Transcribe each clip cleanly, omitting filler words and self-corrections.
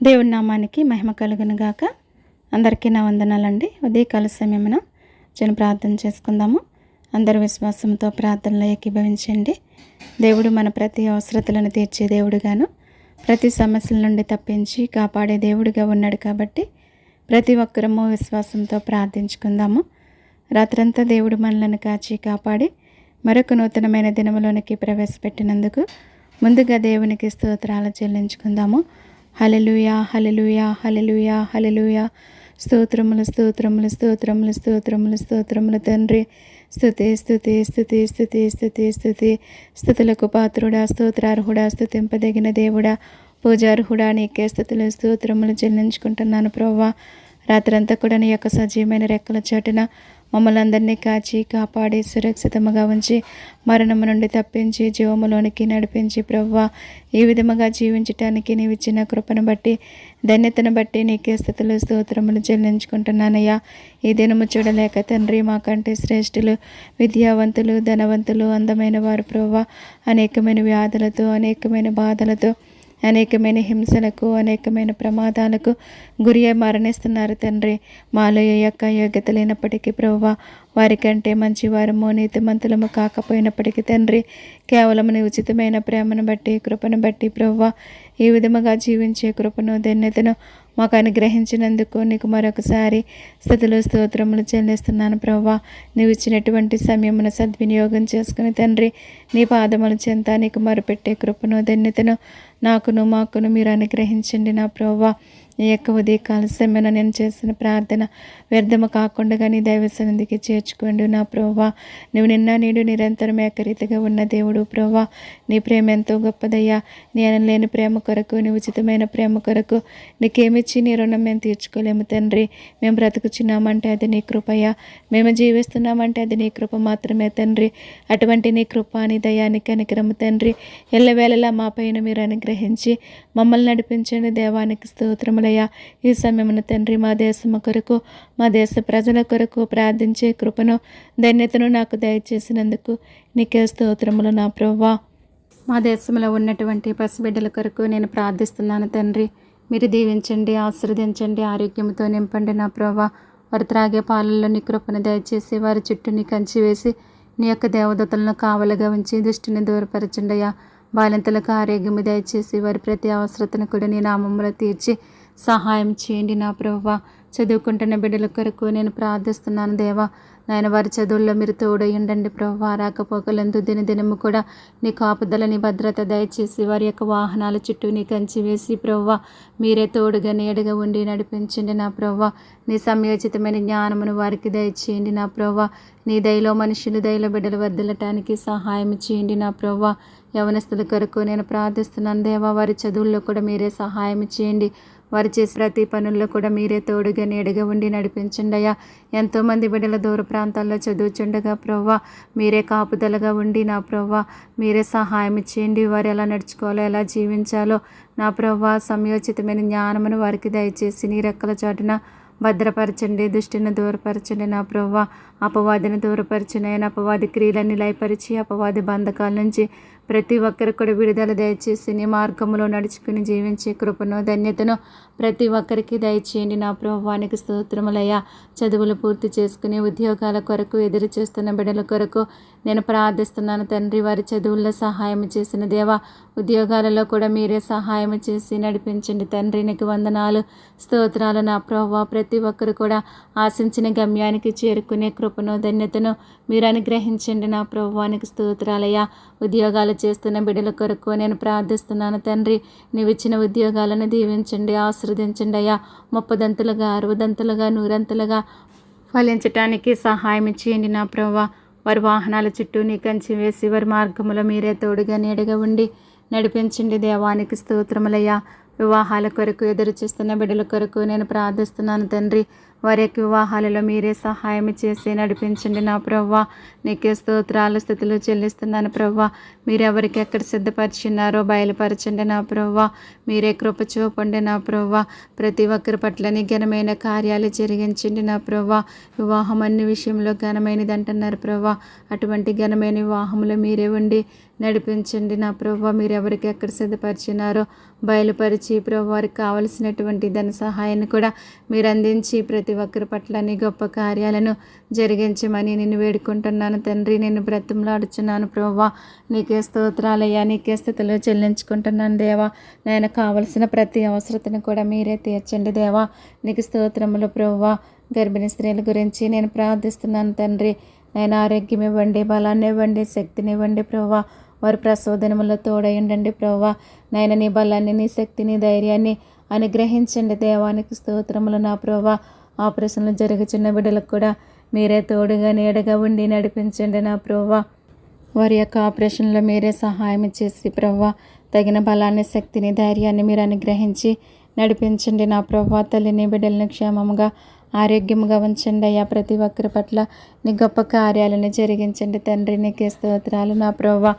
దేవుని నామానికి మహిమ కలుగును గాక. అందరికీ నా వందనాలండి. ఉదయకాల సమయమున ప్రార్థన చేసుకుందాము. అందరూ విశ్వాసంతో ప్రార్థనలో ఏకీభవించండి. దేవుడు మన ప్రతి అవసరతలను తీర్చే దేవుడుగాను, ప్రతి సమస్యల నుండి తప్పించి కాపాడే దేవుడిగా ఉన్నాడు కాబట్టి ప్రతి ఒక్కరము విశ్వాసంతో ప్రార్థించుకుందాము. రాత్రంతా దేవుడు మనలను కాచి కాపాడి మరొక నూతనమైన దినములోనికి ప్రవేశపెట్టినందుకు ముందుగా దేవునికి స్తోత్రాలు చెల్లించుకుందాము. హల్లెలూయా, హల్లెలూయా, హల్లెలూయా, హల్లెలూయా. స్తోత్రములు, స్తోత్రములు, స్తోత్రములు, స్తోత్రములు, స్తోత్రములు తండ్రి. స్తుతి, స్తుతి, స్తుతి, స్తుతి, స్తుతి, స్తుతి. స్తుతులకు పాత్రుడా, స్తోత్రార్హుడా, స్తుతింపదగిన దేవుడా, పూజార్హుడా, నీకే స్తుతులు స్తోత్రములు చెల్లించుకుంటున్నాను ప్రభువా. రాత్రంతా కూడా నీ యొక్క సజీవమైన రెక్కల చాటున మమ్మల్ని అందరినీ కాచి కాపాడి సురక్షితముగా ఉంచి మరణము నుండి తప్పించి జీవములోనికి నడిపించి ప్రభువా, ఈ విధముగా జీవించటానికి నీవు ఇచ్చిన కృపను బట్టి ధన్యతను బట్టి నీకే స్తుతులు స్తోత్రములు చెల్లించుకుంటున్నానయ్యా. ఈ దినము చూడలేక తండ్రి మాకంటే శ్రేష్ఠులు, విద్యావంతులు, ధనవంతులు, అందమైన వారు ప్రభువా అనేకమైన వ్యాధులతో, అనేకమైన బాధలతో, అనేకమైన హింసలకు, అనేకమైన ప్రమాదాలకు గురి మరణిస్తున్నారు తండ్రి. మాలో ఏ యొక్క యోగ్యత లేనప్పటికీ ప్రభువా, వారికంటే మంచివారము నీతిమంతులము కాకపోయినప్పటికీ తండ్రి, కేవలం నీ ఉచితమైన ప్రేమను బట్టి కృపను బట్టి ప్రభువా ఈ విధముగా జీవించే కృపను ధన్యతను మాకు అనుగ్రహించినందుకు నీకు మరొకసారి స్తుతులు స్తోత్రములు చెల్లిస్తున్నాను ప్రభువా. నీవు ఇచ్చినటువంటి సమయమును సద్వినియోగం చేసుకుని తండ్రి, నీ పాదముల చెంత నీకు మొరపెట్టే కృపను ధన్యతను నాకును మాకును మీరు అనుగ్రహించండి నా ప్రభువా. ఈ యొక్క ఉదయకాల సమయంలో నేను చేసిన ప్రార్థన వ్యర్థము కాకుండా నీ దైవ సన్నిధికి చేర్చుకోండి నా ప్రభువా. నువ్వు నిన్న నేడు నిరంతరం ఏకరీతిగా ఉన్న దేవుడు ప్రభువా. నీ ప్రేమ ఎంతో గొప్పదయ్యా. నీ అనలేని ప్రేమ కొరకు, నీ ఉచితమైన ప్రేమ కొరకు నీకేమిచ్చి నీ రుణం మేము తీర్చుకోలేము తండ్రి. మేము బ్రతుకుచున్నామంటే అది నీ కృపయ్యా. మేము జీవిస్తున్నామంటే అది నీ కృప మాత్రమే తండ్రి. అటువంటి నీ కృప, నీ దయానికి కనికరము తండ్రి ఎల్లవేళలా మా పైన మీరు అనుగ్రహించి మమ్మల్ని నడిపించండి. దేవానికి స్తోత్రములయ్యా. ఈ సమయమున తండ్రి మా దేశము కొరకు, మా దేశ ప్రజల కొరకు ప్రార్థించే కృపను ధన్యతను నాకు దయచేసినందుకు నీకే స్తోత్రములు నా ప్రభువా. మా దేశంలో ఉన్నటువంటి పసిబిడ్డల కొరకు నేను ప్రార్థిస్తున్నాను తండ్రి. మీరు దీవించండి, ఆశీర్వదించండి, ఆరోగ్యంతో నింపండి నా ప్రభువా. వారు త్రాగే పాలల్లో నీ కృపను దయచేసి వారి చుట్టూ నీ కంచి వేసి నీ యొక్క దేవదూతలను కావలుగా ఉంచి దృష్టిని దూరపరచండి అయ్యా. బాలింతలకు ఆరోగ్యము దయచేసి వారి ప్రతి అవసరతను కూడా నీ నామములో తీర్చి సహాయం చేయండి నా ప్రభువా. చదువుకుంటున్న బిడ్డల కొరకు నేను ప్రార్థిస్తున్నాను దేవా. నాయన వారి చదువుల్లో మీరు తోడై ఉండండి ప్రభువా. రాకపోకలందు దినదినము కూడా నీ కాపుదల, నీ భద్రత దయచేసి వారి యొక్క వాహనాల చుట్టూ నీ కంచి వేసి ప్రభువా మీరే తోడుగా నీడగా ఉండి నడిపించండి నా ప్రభువా. నీ సమయోచితమైన జ్ఞానమును వారికి దయచేయండి నా ప్రభువా. నీ దయలో మనుషులు దయలో బిడ్డలు వర్ధిల్లటానికి సహాయం చేయండి నా ప్రభువా. యవనస్తుల కొరకు నేను ప్రార్థిస్తున్నాను దేవా. వారి చదువుల్లో కూడా మీరే సహాయం చేయండి. వారు చేసే ప్రతి పనుల్లో కూడా మీరే తోడుగా నీడగా ఉండి నడిపించండి అయ్యా. ఎంతోమంది బిడ్డల దూర ప్రాంతాల్లో చదువుచుండగా ప్రభువా మీరే కాపుదలగా ఉండి నా ప్రభువా మీరే సహాయం చేయండి. వారు ఎలా నడుచుకోవాలో, ఎలా జీవించాలో నా ప్రభువా సమయోచితమైన జ్ఞానమును వారికి దయచేసి నీ రెక్కల చాటున భద్రపరచండి. దుష్టిని దూరపరచండి నా ప్రభువా. అపవాదిని దూరపరచండి. అపవాది క్రియలన్నీ లయపరిచి అపవాది బంధకాల నుంచి ప్రతి ఒక్కరికి కూడా విడుదల దయచేసి నీ మార్గంలో నడుచుకుని జీవించే కృపను ధన్యతను ప్రతి ఒక్కరికి దయచేయండి నా ప్రభువానికి స్తోత్రములయ్యా. చదువులు పూర్తి చేసుకుని ఉద్యోగాల కొరకు ఎదురు చేస్తున్న బిడ్డల కొరకు నేను ప్రార్థిస్తున్నాను తండ్రి. వారి చదువుల్లో సహాయం చేసిన దేవా, ఉద్యోగాలలో కూడా మీరే సహాయం చేసి నడిపించండి తండ్రి. నీకు వందనాలు స్తోత్రాలు నా ప్రభువా. ప్రతి ఒక్కరు కూడా ఆశించిన గమ్యానికి చేరుకునే కృపను ధన్యతను మీరు అనుగ్రహించండి నా ప్రభువానికి స్తోత్రాలయ్యా. ఉద్యోగాలు చేస్తున్న బిడ్డల కొరకు నేను ప్రార్థిస్తున్నాను తండ్రి. నీవు ఇచ్చిన ఉద్యోగాలను దీవించండి, ఆశీర్వదించండి అయ్యా. 30 దంతులుగా, 60 దంతులుగా, 100 దంతులుగా ఫలించటానికి సహాయం చేయండి నా ప్రభువా. వారి వాహనాల చుట్టూ నీ కంచి వేసి వారి మార్గములో మీరే తోడుగా నీడగా ఉండి నడిపించండి. దేవానికి స్తోత్రములయ్యా. వివాహాల కొరకు ఎదురు చూస్తున్న బిడ్డల కొరకు నేను ప్రార్థిస్తున్నాను తండ్రి. వారి యొక్క వివాహాలలో మీరే సహాయం చేసి నడిపించండి నా ప్రవ్వా. నీకే స్తోత్రాలు స్థుతులు చెల్లిస్తున్నాను ప్రవ్వా. మీరెవరికి ఎక్కడ సిద్ధపరిచినారో బయలుపరచండి నా ప్రవ్వా. మీరే కృప చూపండి నా ప్రవ్వా. ప్రతి ఒక్కరి పట్ల నీ ఘనమైన కార్యాలు జరిగించండి నా ప్రవ్వా. వివాహం అన్ని విషయంలో ఘనమైనది అంటున్నారు ప్రవ్వా. అటువంటి ఘనమైన వివాహంలో మీరే ఉండి నడిపించండి నా ప్రవ్వా. మీరు ఎవరికి ఎక్కడ సిద్ధపరిచినారో బయలుపరిచి ప్రభు వారికి కావలసినటువంటి ధన సహాయాన్ని కూడా మీరు అందించి ప్రతి ఒక్కరి పట్ల నీ గొప్ప కార్యాలను జరిగించమని నేను వేడుకుంటున్నాను తండ్రి. నేను బ్రతిమలాడుచున్నాను ప్రభువా. నీకే స్తోత్రాలయ్యా, నీకే స్థుతులు చెల్లించుకుంటున్నాను దేవా. నేను కావలసిన ప్రతి అవసరతను కూడా మీరే తీర్చండి దేవా. నీకు స్తోత్రములు ప్రభువా. గర్భిణీ స్త్రీల గురించి నేను ప్రార్థిస్తున్నాను తండ్రి. నేను ఆరోగ్యం ఇవ్వండి, బలాన్ని ఇవ్వండి, శక్తిని ఇవ్వండి ప్రభువా. వారి ప్రసోదనములో తోడయండి ప్రభువా. నాయన నీ బలాన్ని, నీ శక్తిని, ధైర్యాన్ని అనుగ్రహించండి దేవానికి స్తోత్రములు నా ప్రభువా. ఆపరేషన్లు జరుగుతున్న బిడ్డలకు కూడా మీరే తోడుగా నీడగా ఉండి నడిపించండి నా ప్రభువా. వారి యొక్క ఆపరేషన్లో మీరే సహాయం చేసి ప్రభువా తగిన బలాన్ని, శక్తిని, ధైర్యాన్ని మీరు అనుగ్రహించి నడిపించండి నా ప్రభువా. తల్లిని బిడ్డలను క్షేమంగా ఆరోగ్యంగా ఉంచండి అయ్యా. ప్రతి ఒక్కరి పట్ల నీ గొప్ప కార్యాలను జరిగించండి తండ్రి. నీకే స్తోత్రాలు నా ప్రభువా.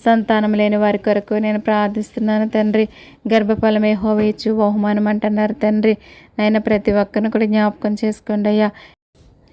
సంతానం లేని వారి కొరకు నేను ప్రార్థిస్తున్నాను తండ్రి. గర్భఫలమే యెహోవా ఇచ్చు బహుమానం అంటున్నారు తండ్రి. నాయన ప్రతి ఒక్కరిని కూడా జ్ఞాపకం చేసుకోండి అయ్యా.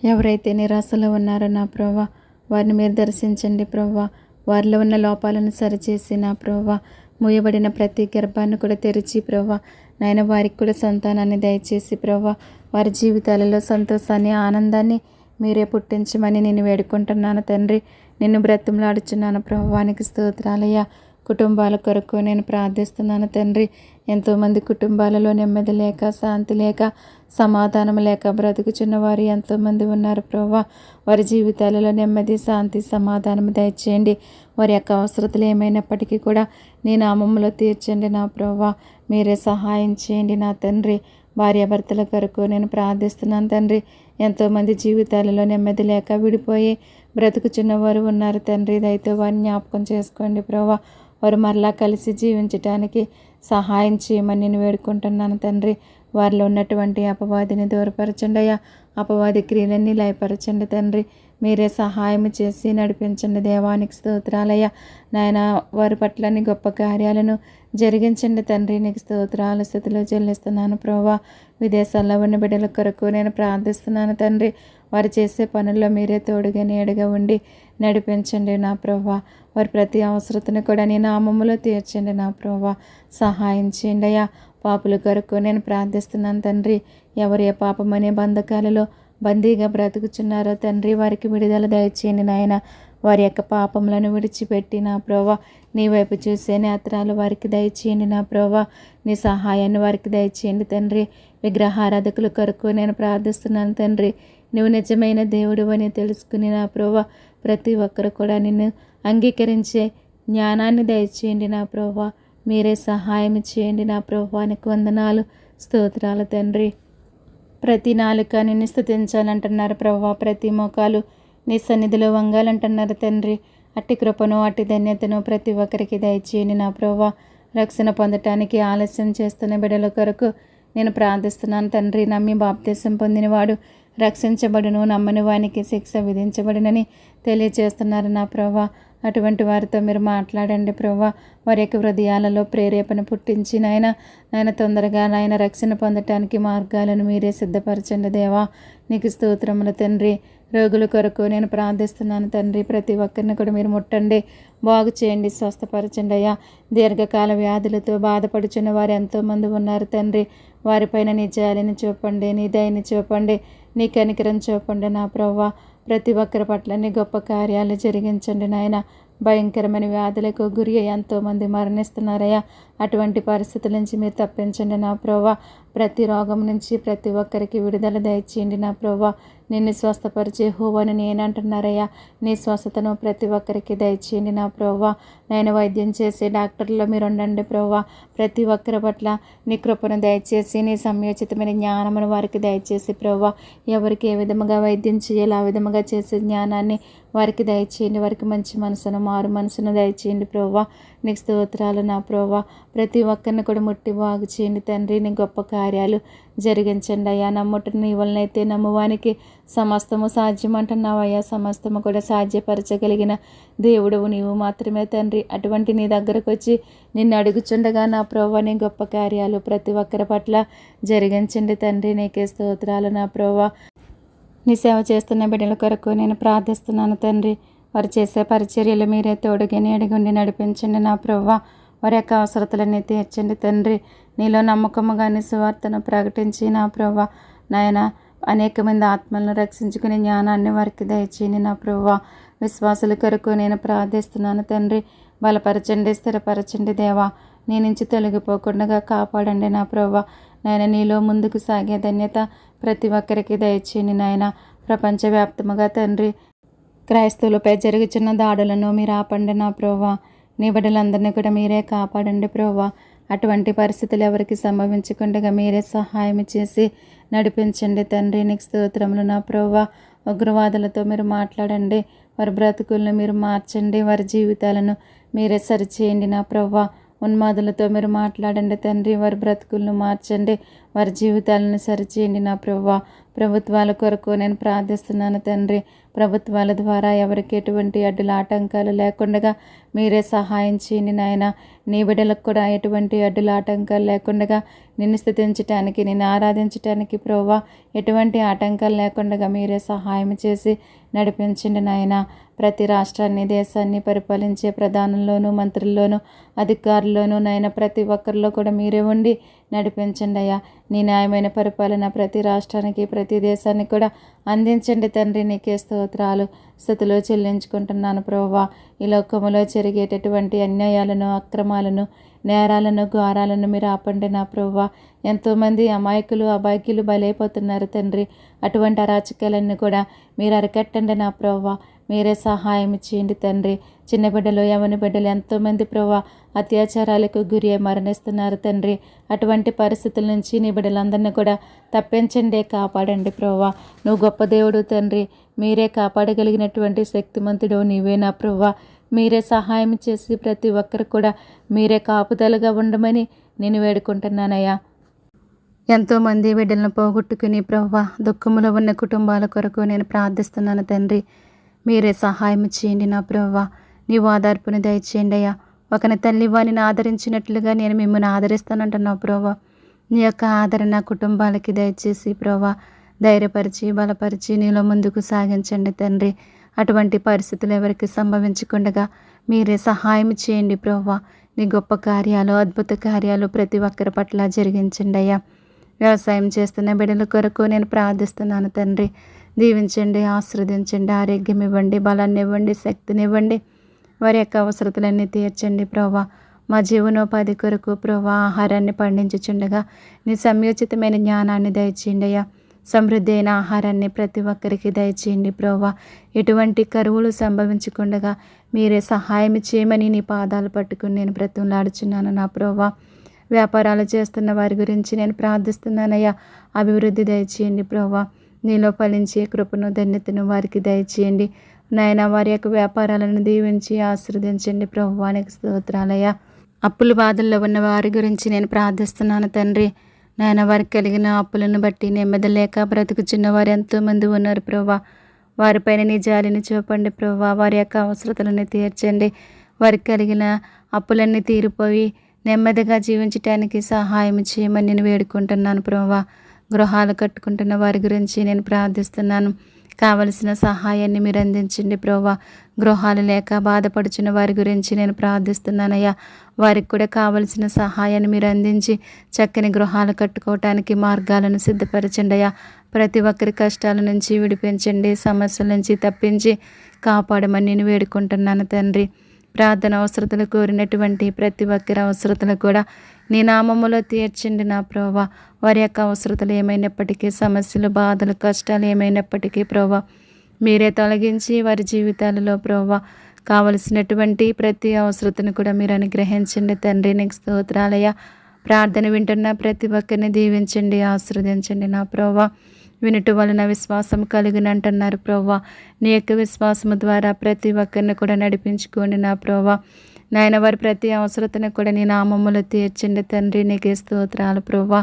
ఎవరైతే నిరాశలో ఉన్నారో నా ప్రభువా వారిని మీరు దర్శించండి ప్రభువా. వారిలో ఉన్న లోపాలను సరిచేసి నా ప్రభువా మూయబడిన ప్రతి గర్భాన్ని కూడా తెరిచి ప్రభువా నాయన వారికి కూడా సంతానాన్ని దయచేసి ప్రభువా వారి జీవితాలలో సంతోషాన్ని, ఆనందాన్ని మీరే పుట్టించమని నేను వేడుకుంటున్నాను తండ్రి. నిన్ను బ్రతిమలాడుచున్నాను ప్రభువానికి స్తోత్రాలయ్యా. కుటుంబాల కొరకు నేను ప్రార్థిస్తున్నాను తండ్రి. ఎంతోమంది కుటుంబాలలో నెమ్మది లేక, శాంతి లేక, సమాధానం లేక బ్రతుకుచున్న వారు ఎంతోమంది ఉన్నారు ప్రభువా. వారి జీవితాలలో నెమ్మది, శాంతి, సమాధానం దయచేయండి. వారి యొక్క అవసరతలు ఏమైనప్పటికీ కూడా నీ నామములో తీర్చండి నా ప్రభువా. మీరే సహాయం చేయండి నా తండ్రి. భార్యాభర్తల కొరకు నేను ప్రార్థిస్తున్నాను తండ్రి. ఎంతోమంది జీవితాలలో నెమ్మది లేక విడిపోయి బ్రతుకుచున్న వారు ఉన్నారు తండ్రి. దయతో వారిని జ్ఞాపకం చేసుకోండి ప్రభువా. వారు మరలా కలిసి జీవించడానికి సహాయం చేయమని నేను వేడుకుంటున్నాను తండ్రి. వారిలో ఉన్నటువంటి అపవాదిని దూరపరచండి అయ్యా. అపవాది క్రియలన్నీ లయపరచండి తండ్రి. మీరే సహాయం చేసి నడిపించండి దేవానికి స్తోత్రాలయ్యా. నాయన వారి పట్లని గొప్ప కార్యాలను జరిగించండి తండ్రి. నీకు స్తోత్రాలు స్థుతులు చెల్లిస్తున్నాను ప్రభువా. విదేశాల్లో ఉన్న బిడ్డల కొరకు నేను ప్రార్థిస్తున్నాను తండ్రి. వారు చేసే పనుల్లో మీరే తోడుగా నీడగా ఉండి నడిపించండి నా ప్రభువా. వారి ప్రతి అవసరతను కూడా నీ నామములో తీర్చండి నా ప్రభువా. సహాయం చేయండి అయ్యా. పాపుల కొరకు నేను ప్రార్థిస్తున్నాను తండ్రి. ఎవరి పాపమనే బంధకాలలో బందీగా బ్రతుకుచున్నారో తండ్రి వారికి విడుదల దయచేయండి నాయన. వారి యొక్క పాపములను విడిచిపెట్టి నా ప్రభువా నీ వైపు చూసే నేత్రాలు వారికి దయచేయండి నా ప్రభువా. నీ సహాయాన్ని వారికి దయచేయండి తండ్రి. విగ్రహారాధకుల కొరకు నేను ప్రార్థిస్తున్నాను తండ్రి. నువ్వు నిజమైన దేవుడు అని తెలుసుకుని నా ప్రభువా ప్రతి ఒక్కరు కూడా నిన్ను అంగీకరించే జ్ఞానాన్ని దయచేయండి నా ప్రభువా. మీరే సహాయం చేయండి నా ప్రభువానికి వందనాలు, స్తోత్రాలు తండ్రి. ప్రతి నాలుక నిన్ను స్తుతించాలంటున్నారు ప్రభువా. ప్రతి మోకాలు నీ సన్నిధిలో వంగాలంటున్నారు తండ్రి. అట్టి కృపను, అట్టి ధన్యతను ప్రతి ఒక్కరికి దయచేయండి నా ప్రభువా. రక్షణ పొందటానికి ఆలస్యం చేస్తున్న బిడ్డల కొరకు నేను ప్రార్థిస్తున్నాను తండ్రి. నమ్మి బాప్తీసం పొందినవాడు రక్షించబడును, నమ్మని వానికి శిక్ష విధించబడునని తెలియజేస్తున్నారు నా ప్రభువా. అటువంటి వారితో మీరు మాట్లాడండి ప్రభువా. వారి యొక్క హృదయాలలో ప్రేరేపణ పుట్టించి నాయన తొందరగా నాయన రక్షణ పొందటానికి మార్గాలను మీరే సిద్ధపరచండి దేవా. నీకు స్తోత్రములు తండ్రి. రోగుల కొరకు నేను ప్రార్థిస్తున్నాను తండ్రి. ప్రతి ఒక్కరిని కూడా మీరు ముట్టండి, బాగు చేయండి, స్వస్థపరచండి అయ్యా. దీర్ఘకాల వ్యాధులతో బాధపడుచున్న వారు ఎంతోమంది ఉన్నారు తండ్రి. వారిపైన నీ జాలిని చూపండి, నీ దయని చూపండి, నీ కనికరం చూపండి నా ప్రభువా. ప్రతి ఒక్కరి పట్ల నీ గొప్ప కార్యాలు జరిగించండి నాయన. భయంకరమైన వ్యాధులకు గురి ఎంతోమంది మరణిస్తున్నారయ్యా. అటువంటి పరిస్థితుల నుంచి మీరు తప్పించండి నా ప్రభువా. ప్రతి రోగం నుంచి ప్రతి ఒక్కరికి విడుదల దయచేయండి నా ప్రభువా. నిన్ను స్వస్థపరిచే యెహోవాను నేనంటున్నారయ్యా. నీ స్వస్థతను ప్రతి ఒక్కరికి దయచేయండి నా ప్రభువా. నేను వైద్యం చేసే డాక్టర్లో మీరు ఉండండి ప్రభువా. ప్రతి ఒక్కరి పట్ల నీ కృపను దయచేసి నీ సమయోచితమైన జ్ఞానమును వారికి దయచేసి ప్రభువా. ఎవరికి ఏ విధముగా వైద్యం చేయాలో ఆ విధముగా చేసే జ్ఞానాన్ని వారికి దయచేయండి. వారికి మంచి మనసును, మారు మనసును దయచేయండి ప్రభువా. నీకు స్తోత్రాలు నా ప్రభా. ప్రతి ఒక్కరిని కూడా ముట్టి బాగు చేయండి తండ్రి. నీ గొప్ప కార్యాలు జరిగించండి అయ్యా. నమ్ముట నీ వలనైతే నమ్మువానికి సమస్తము సాధ్యమంటున్నావయ్యా. సమస్తము కూడా సాధ్యపరచగలిగిన దేవుడవు నీవు మాత్రమే తండ్రి. అటువంటి నీ దగ్గరకు వచ్చి నిన్ను అడుగుచుండగా నా ప్రభా నీ గొప్ప కార్యాలు ప్రతి ఒక్కరి పట్ల జరిగించండి తండ్రి. నీకే స్తోత్రాలు నా ప్రభా. నీ సేవ చేస్తున్న బిడ్డల కొరకు నేను ప్రార్థిస్తున్నాను తండ్రి. వారు చేసే పరిచర్యలు మీరే తోడుగా నీడగుండి నడిపించండి నా ప్రభువా. వారి యొక్క అవసరతలన్నీ తీర్చండి తండ్రి. నీలో నమ్మకముగా నీ సువార్తను ప్రకటించి నా ప్రభువా నాయన అనేక మంది ఆత్మలను రక్షించుకునే జ్ఞానాన్ని వారికి దయచేయండి నా ప్రభువా. విశ్వాసుల కొరకు నేను ప్రార్థిస్తున్నాను తండ్రి. బలపరచండి, స్థిరపరచండి దేవా. నీ నుంచి తొలగిపోకుండా కాపాడండి నా ప్రభువా. నాయన నీలో ముందుకు సాగే ధన్యత ప్రతి ఒక్కరికి దయచేయండి నాయన. ప్రపంచవ్యాప్తముగా తండ్రి క్రైస్తవులపై జరుగుతున్న దాడులను మీరు ఆపండి నా ప్రభువా. నీ బిడ్డలందరినీ కూడా మీరే కాపాడండి ప్రభువా. అటువంటి పరిస్థితులు ఎవరికి సంభవించకుండా మీరే సహాయం చేసి నడిపించండి తండ్రి. నీకు స్తోత్రములు నా ప్రభువా. ఉగ్రవాదులతో మీరు మాట్లాడండి. వారి బ్రతుకులను మీరు మార్చండి. వారి జీవితాలను మీరే సరిచేయండి నా ప్రభువా. ఉన్మాదులతో మీరు మాట్లాడండి తండ్రి. వారి బ్రతుకులను మార్చండి. వారి జీవితాలను సరిచేయండి నా ప్రభువా. ప్రభుత్వాల కొరకు నేను ప్రార్థిస్తున్నాను తండ్రి. ప్రభుత్వాల ద్వారా ఎవరికి ఎటువంటి అడ్డుల ఆటంకాలు లేకుండా మీరే సహాయం చేయండి నాయన. నీ బిడ్డలకు కూడా ఎటువంటి అడ్డుల ఆటంకాలు లేకుండా నిన్ను స్తుతించటానికి, నిన్ను ఆరాధించటానికి ప్రభువా ఎటువంటి ఆటంకాలు లేకుండా మీరే సహాయం చేసి నడిపించండి నాయన. ప్రతి రాష్ట్రాన్ని, దేశాన్ని పరిపాలించే ప్రధానంలోనూ, మంత్రుల్లోనూ, అధికారుల్లోనూ నాయన ప్రతి ఒక్కరిలో కూడా మీరే ఉండి నడిపించండి అయ్యా. నీ న్యాయమైన పరిపాలన ప్రతి రాష్ట్రానికి, ప్రతి దేశానికి కూడా అందించండి తండ్రి. నీకే స్తోత్రాలు, స్తుతులు చెల్లించుకుంటున్నాను ప్రభువా. ఈ లోకములో జరిగేటటువంటి అన్యాయాలను, అక్రమాలను, నేరాలను, ఘోరాలను మీరు ఆపండి నా ప్రభువా. ఎంతోమంది అమాయకులు, అభాగ్యులు బలైపోతున్నారు తండ్రి. అటువంటి అరాచకాలన్నీ కూడా మీరు అరికట్టండి నా ప్రభువా. మీరే సహాయం చేయండి తండ్రి. చిన్న బిడ్డలు, యవన బిడ్డలు ఎంతోమంది ప్రభువా అత్యాచారాలకు గురి మరణిస్తున్నారు తండ్రి. అటువంటి పరిస్థితుల నుంచి నీ బిడ్డలందరినీ కూడా తప్పించండి, కాపాడండి ప్రభువా. నువ్వు గొప్ప దేవుడు తండ్రి. మీరే కాపాడగలిగినటువంటి శక్తిమంతుడు నీవే నా ప్రభువా. మీరే సహాయం చేసి ప్రతి ఒక్కరు కూడా మీరే కాపుదలగా ఉండమని నేను వేడుకుంటున్నానయ్యా. ఎంతోమంది బిడ్డలను పోగొట్టుకుని ప్రభువా దుఃఖములో ఉన్న కుటుంబాల కొరకు నేను ప్రార్థిస్తున్నాను తండ్రి. మీరే సహాయం చేయండి నా ప్రభువా. నీ ఓదార్పుని దయచేయండి అయ్యా. ఒకని తల్లి వారిని ఆదరించినట్లుగా నేను మిమ్మల్ని ఆదరిస్తానంటున్నావు ప్రభువా. నీ యొక్క ఆదరణ కుటుంబాలకి దయచేసి ప్రభువా ధైర్యపరిచి, బలపరిచి నీలో ముందుకు సాగించండి తండ్రి. అటువంటి పరిస్థితులు ఎవరికి సంభవించకుండా మీరే సహాయం చేయండి ప్రభువా. నీ గొప్ప కార్యాలు, అద్భుత కార్యాలు ప్రతి ఒక్కరి పట్ల జరిగించండి అయ్యా. వ్యవసాయం చేస్తున్న బిడ్డల కొరకు నేను ప్రార్థిస్తున్నాను తండ్రి. దీవించండి, ఆశీర్వదించండి, ఆరోగ్యం ఇవ్వండి, బలాన్ని ఇవ్వండి, శక్తిని ఇవ్వండి. వారి యొక్క అవసరతలన్నీ తీర్చండి ప్రభువా. మా జీవనోపాధి కొరకు ప్రభువా ఆహారాన్ని పండించుచుండగా నీ సమయోచితమైన జ్ఞానాన్ని దయచేయండి అయ్యా. సమృద్ధి అయిన ఆహారాన్ని ప్రతి ఒక్కరికి దయచేయండి ప్రభువా. ఎటువంటి కరువులు సంభవించకుండా మీరే సహాయం చేయమని నీ పాదాలు పట్టుకుని నేను బ్రతిమలాడుచున్నాను నా ప్రభువా. వ్యాపారాలు చేస్తున్న వారి గురించి నేను ప్రార్థిస్తున్నానయ్యా. అభివృద్ధి దయచేయండి ప్రభువా. నీలో ఫలించే కృపను, ధన్యతను వారికి దయచేయండి నాయన. వారి యొక్క వ్యాపారాలను దీవించి ఆశీర్వదించండి ప్రభువానికి స్తోత్రాలయ్యా. అప్పుల బాధల్లో ఉన్న వారి గురించి నేను ప్రార్థిస్తున్నాను తండ్రి. నాయన వారికి కలిగిన అప్పులను బట్టి నెమ్మది లేక బ్రతుకుచున్న వారు ఎంతోమంది ఉన్నారు ప్రభువా. వారిపైన నీ జాలిని చూపండి ప్రభువా. వారి యొక్క అవసరతలను తీర్చండి. వారికి కలిగిన అప్పులన్నీ తీరిపోయి నెమ్మదిగా జీవించటానికి సహాయం చేయమని నేను వేడుకుంటున్నాను ప్రభువా. గృహాలు కట్టుకుంటున్న వారి గురించి నేను ప్రార్థిస్తున్నాను. కావలసిన సహాయాన్ని మీరు అందించండి ప్రభువా. గృహాలు లేక బాధపడుచున్న వారి గురించి నేను ప్రార్థిస్తున్నానయ్యా. వారికి కూడా కావలసిన సహాయాన్ని మీరు అందించి చక్కని గృహాలు కట్టుకోవటానికి మార్గాలను సిద్ధపరచండి అయ్యా. ప్రతి ఒక్కరి కష్టాల నుంచి విడిపించండి, సమస్యల నుంచి తప్పించి కాపాడమని నేను వేడుకుంటున్నాను తండ్రి. ప్రార్థన అవసరతలు కోరినటువంటి ప్రతి ఒక్కరి అవసరతలు కూడా నీ నామములో తీర్చండి నా ప్రభువా. వారి యొక్క అవసరతలు ఏమైనప్పటికీ, సమస్యలు, బాధలు, కష్టాలు ఏమైనప్పటికీ ప్రభువా మీరే తొలగించి వారి జీవితాలలో ప్రభువా కావలసినటువంటి ప్రతి అవసరతను కూడా మీరు అనుగ్రహించండి తండ్రి. నీకు స్తోత్రాలయ్యా. ప్రార్థన వింటున్న ప్రతి ఒక్కరిని దీవించండి, ఆశీర్వదించండి నా ప్రభువా. వినుట వలన విశ్వాసం కలుగునంటున్నారు ప్రభువా. నీ యొక్క విశ్వాసము ద్వారా ప్రతి ఒక్కరిని కూడా నడిపించుకోండి నా ప్రభువా. నాయన వారి ప్రతి అవసరతను కూడా నీ నామములో తీర్చండి తండ్రి. నీకే స్తోత్రాలు ప్రభువా.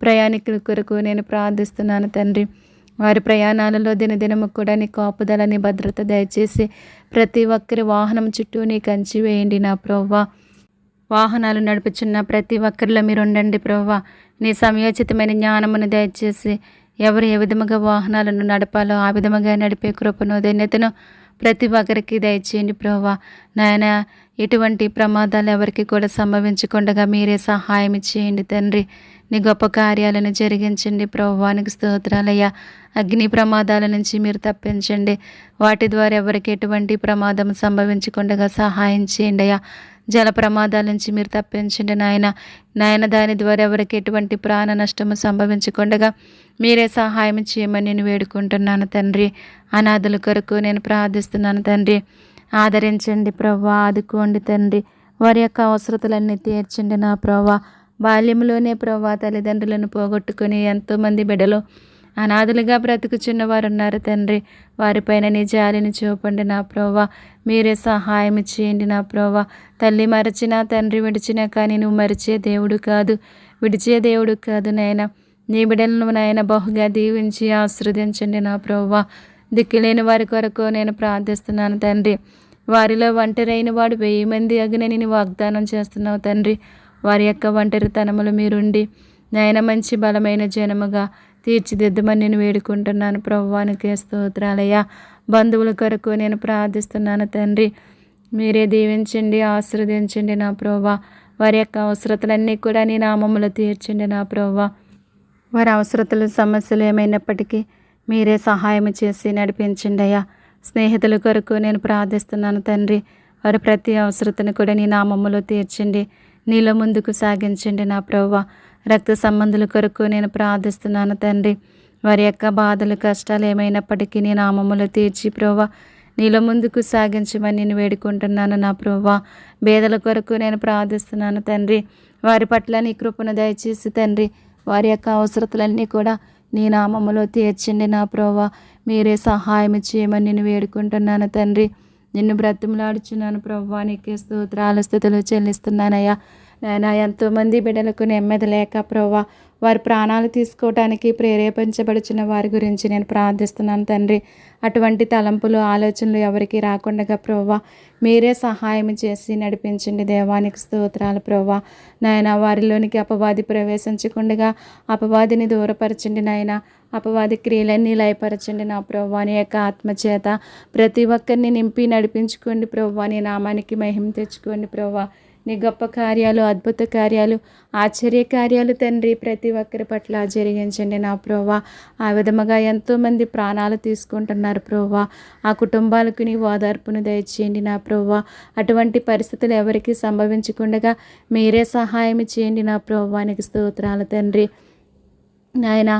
ప్రయాణికుల కొరకు నేను ప్రార్థిస్తున్నాను తండ్రి. వారి ప్రయాణాలలో దినదినము కూడా నీ కాపుదల, నీ భద్రత దయచేసి ప్రతి ఒక్కరి వాహనం చుట్టూ నీ కంచి వేయండి నా ప్రభువా. వాహనాలు నడుపుచున్న ప్రతి ఒక్కరిలో మీరు ఉండండి ప్రభువా. నీ సమయోచితమైన జ్ఞానమును దయచేసి ఎవరు ఏ విధముగా వాహనాలను నడపాలో ఆ విధముగా నడిపే కృపను, ధన్యతను ప్రతి ఒక్కరికి దయచేయండి ప్రభువా. నాయన ఎటువంటి ప్రమాదాలు ఎవరికి కూడా సంభవించకుండా మీరే సహాయం చేయండి తండ్రి. నీ గొప్ప కార్యాలను జరిగించండి ప్రభువానికి స్తోత్రాలయ్యా. అగ్ని ప్రమాదాల నుంచి మీరు తప్పించండి. వాటి ద్వారా ఎవరికి ఎటువంటి ప్రమాదం సంభవించకుండా సహాయం చేయండి అయ్యా. జల ప్రమాదాల నుంచి మీరు తప్పించండి నాయన దాని ద్వారా ఎవరికి ఎటువంటి ప్రాణ నష్టము సంభవించకుండా మీరే సహాయం చేయమని నేను వేడుకుంటున్నాను తండ్రి. అనాథుల కొరకు నేను ప్రార్థిస్తున్నాను తండ్రి. ఆదరించండి ప్రభువా, ఆదుకోండి తండ్రి. వారి యొక్క అవసరతలన్నీ తీర్చండి నా ప్రభువా. బాల్యంలోనే ప్రభువా తల్లిదండ్రులను పోగొట్టుకుని ఎంతోమంది బిడ్డలు అనాథలుగా బ్రతుకుచున్న వారు ఉన్నారు తండ్రి. వారిపైన నీ జాలిని చూపండి నా ప్రభువా. మీరే సహాయం చేయండి నా ప్రభువా. తల్లి మరచినా తండ్రి విడిచినా కానీ నువ్వు మరిచే దేవుడు కాదు, విడిచే దేవుడు కాదు నాయన. నీ బిడ్డలను నాయన బహుగా దీవించి ఆశీర్వదించండి నా ప్రభువా. దిక్కులేని వారి కొరకు నేను ప్రార్థిస్తున్నాను తండ్రి. వారిలో ఒంటరైన వాడు 1000 మంది అగునని నీ వాగ్దానం చేస్తున్నావు తండ్రి. వారి యొక్క ఒంటరితనములు మీరుండి నాయన మంచి బలమైన జనముగా తీర్చిదిద్దమని నేను వేడుకుంటున్నాను ప్రభువానికి స్తోత్రాలయ్యా. బంధువుల కొరకు నేను ప్రార్థిస్తున్నాను తండ్రి. మీరే దీవించండి, ఆశీర్వదించండి నా ప్రభువా. వారి యొక్క అవసరతలన్నీ కూడా నీ నామములో తీర్చండి నా ప్రభువా. వారి అవసరతలు, సమస్యలు ఏమైనప్పటికీ మీరే సహాయం చేసి నడిపించండి అయ్యా. స్నేహితుల కొరకు నేను ప్రార్థిస్తున్నాను తండ్రి. వారి ప్రతి అవసరతను కూడా నీ నామములో తీర్చండి, నీలో ముందుకు సాగించండి నా ప్రభువా. రక్త సంబంధుల కొరకు నేను ప్రార్థిస్తున్నాను తండ్రి. వారి యొక్క బాధలు, కష్టాలు ఏమైనప్పటికీ నీ నామములో తీర్చి ప్రభువా నీలో ముందుకు సాగించమని నేను వేడుకుంటున్నాను నా ప్రభువా. పేదల కొరకు నేను ప్రార్థిస్తున్నాను తండ్రి. వారి పట్ల నీ కృపను దయచేసి తండ్రి వారి యొక్క అవసరతలన్నీ కూడా నీ నామములో తీర్చండి నా ప్రభువా. మీరే సహాయం చేయమని నేను వేడుకుంటున్నాను తండ్రి. నిన్ను బ్రతిమలాడుచున్నాను ప్రభువా. నీకే స్తోత్రాలు, స్తుతులు చెల్లిస్తున్నానయ్యా. నాయన ఎంతోమంది బిడ్డలకు నెమ్మది లేక ప్రభువా వారి ప్రాణాలు తీసుకోవటానికి ప్రేరేపించబడుచున్న వారి గురించి నేను ప్రార్థిస్తున్నాను తండ్రి. అటువంటి తలంపులు, ఆలోచనలు ఎవరికి రాకుండా ప్రభువా మీరే సహాయం చేసి నడిపించండి. దేవానికి స్తోత్రాలు ప్రభువా. నాయన వారిలోనికి అపవాది ప్రవేశించకుండా అపవాదిని దూరపరచండి నాయన. అపవాది క్రియలన్నీ లయపరచండి నా ప్రభువా. నీ యొక్క ఆత్మచేత ప్రతి ఒక్కరిని నింపి నడిపించుకోండి ప్రభువా. నీ నామానికి మహిమ తెచ్చుకోండి ప్రభువా. నీ గొప్ప కార్యాలు, అద్భుత కార్యాలు, ఆశ్చర్య కార్యాలు తండ్రి ప్రతి ఒక్కరి పట్ల జరిగించండి నా ప్రభువా. ఆ విధముగా ఎంతోమంది ప్రాణాలు తీసుకుంటున్నారు ప్రభువా. ఆ కుటుంబాలకు నీ ఓదార్పును దయచేయండి నా ప్రభువా. అటువంటి పరిస్థితులు ఎవరికి సంభవించకుండా మీరే సహాయం చేయండి నా ప్రభువానికి స్తోత్రాలు తండ్రి. నాయన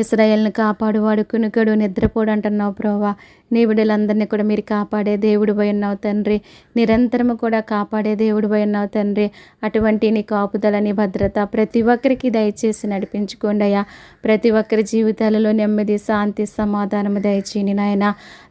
ఇశ్రాయేలును కాపాడువాడు కునుకడు నిద్రపోడు అంటున్నావు ప్రభువా. నీ బిడ్డలందరినీ కూడా మీరు కాపాడే దేవుడు పోయి ఉన్నావు తండ్రి. నిరంతరము కూడా కాపాడే దేవుడు పోయి ఉన్నావు తండ్రి. అటువంటి నీ కాపుదల, నీ భద్రత ప్రతి ఒక్కరికి దయచేసి నడిపించుకోండి అయ్యా. ప్రతి ఒక్కరి జీవితాలలో నెమ్మది, శాంతి, సమాధానము దయచేయండి నాయన.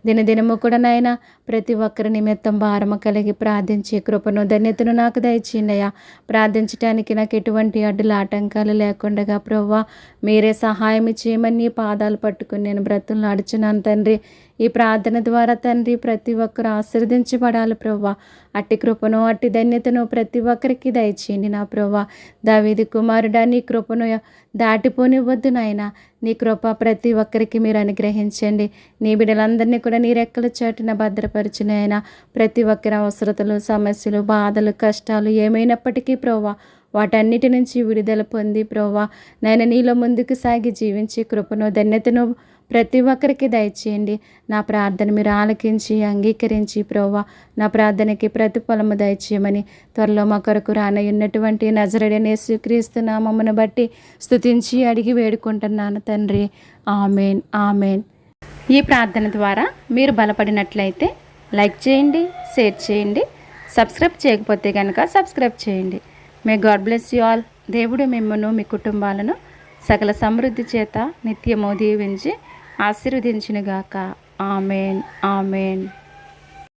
దినదినము కూడా నాయన ప్రతి ఒక్కరి నిమిత్తం భారము కలిగి ప్రార్థించే కృపను, ధన్యతను నాకు దయచేయండి అయ్యా. ప్రార్థించడానికి నాకు ఎటువంటి అడ్డులు, ఆటంకాలు లేకుండా ప్రభువా మీరే సహాయం చేయమని నీ పాదాలు పట్టుకుని నేను బ్రతులను అడుచున్నాను తండ్రి. ఈ ప్రార్థన ద్వారా తండ్రి ప్రతి ఒక్కరు ఆశీర్వదించబడాలి ప్రభువా. అట్టి కృపను, అట్టి ధన్యతను ప్రతి ఒక్కరికి దయచేయండి నా ప్రభువా. దావీదు కుమారుడా నీ కృపను దాటిపోనివ్వద్దు నాయన. నీ కృప ప్రతి ఒక్కరికి మీరు అనుగ్రహించండి. నీ బిడ్డలందరినీ కూడా నీ రెక్కల చాటున భద్రపరిచిన ఆయన ప్రతి ఒక్కరి అవసరతలు, సమస్యలు, బాధలు, కష్టాలు ఏమైనప్పటికీ ప్రభువా వాటన్నిటి నుంచి విడుదల పొంది ప్రభువా నేను నీలో ముందుకు సాగి జీవించే కృపను, ధన్యతను ప్రతి ఒక్కరికి దయచేయండి. నా ప్రార్థన మీరు ఆలకించి అంగీకరించి ప్రభువా నా ప్రార్థనకి ప్రతిఫలము దయచేయమని త్వరలో మా కొరకు రానయ్యున్నటువంటి నజరేయుడైన యేసుక్రీస్తు నామమును బట్టి స్తుతించి అడిగి వేడుకుంటున్నాను తండ్రి. ఆమేన్, ఆమేన్. ఈ ప్రార్థన ద్వారా మీరు బలపడినట్లయితే లైక్ చేయండి, షేర్ చేయండి. సబ్స్క్రైబ్ చేయకపోతే కనుక సబ్స్క్రైబ్ చేయండి. May God bless you all. దేవుడు మిమ్మల్ని, మీ కుటుంబాలను సకల సమృద్ధి చేత నిత్యము దీవించి ఆశీర్వదించునుగాక. ఆమేన్, ఆమేన్.